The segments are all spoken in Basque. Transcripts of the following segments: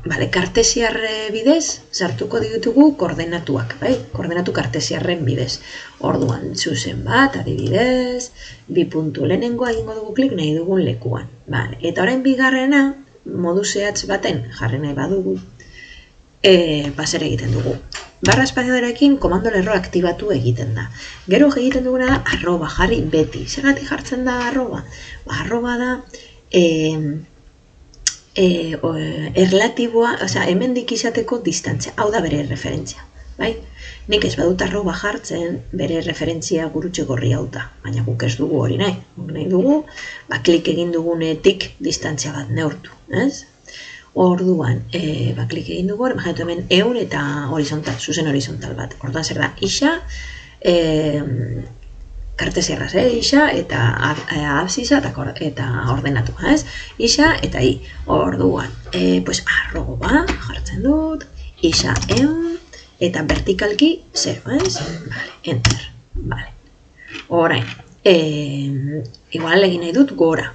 Bale, kartesiarre bidez, sartuko ditugu koordenatuak, bai? Koordenatu kartesiarren bidez. Orduan, zuzen bat, adibidez, 2 puntu lehenengoa egingo dugu klik nahi dugun lekuan. Bale, eta orain bigarrena, modu zehatz baten jarri nahi badugu, zer egiten dugu. Barra espazioarekin komando lerroa aktibatu egiten da. Gero egiten duguna da arroba jarri beti. Zergatik jartzen da arroba? Arroba da erlatiboa, hemendik izateko distantzia. Hau da bere referentzia. Bai? Nik ez badut arroba jartzen, bere referentzia gurutxe gorri hau da. Baina guk ez dugu hori nahi. Guk nahi dugu, klik egin dugunetik distantzia bat neurtu. Ez? Orduan, klik egin dugu, hemen eun eta horizontal, zuzen horizontal bat. Orduan zer da, isa, kartesiarraz, isa eta absisa eta ordenatu, ez? Isa eta i. Orduan, arroba jartzen dut, isa eun eta vertikalki 0, ez? Vale, enter. Vale. Orain, igual egin nahi dut gora.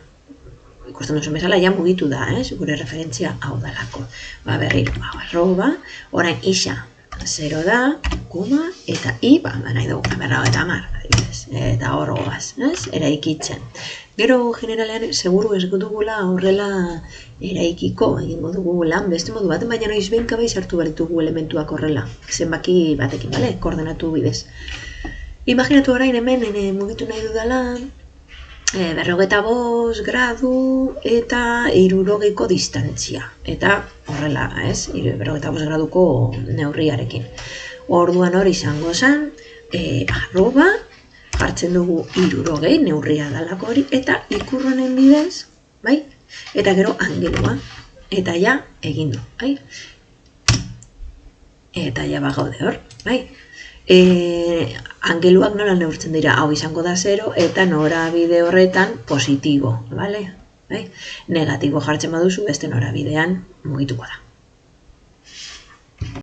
Ikusten duzun bezala, ja mugitu da, gure referentzia hau dalako. Berriro, arroba, orain isa 0 da, koma, eta i, nahi dugu, eta amar, eta hor goaz, eraikitzen. Gero, generalean, seguru ez dugula horrela eraikiko, egingo dugu lan, beste modu baten, baina noiz behinka bai sartu baritugu elementuak horrela, zenbaki batekin, koordenatu bidez. Imaginatu orain hemen mugitu nahi dudala, 45 gradu eta 60ko distantzia. Eta horrela, 45 graduko neurriarekin. Orduan hori izango zen, arroba, jartzen dugu 60 neurria dalako hori, eta ikurronen bidez, bai? Eta gero angelua, eta ja egin du, bai? Eta ja bagaude hor, bai? Angeluak nola neurtzen dira, hau izango da 0 eta norabide horretan positibo, bale? Negatibo jartzen baduzu beste norabidean mugituko da.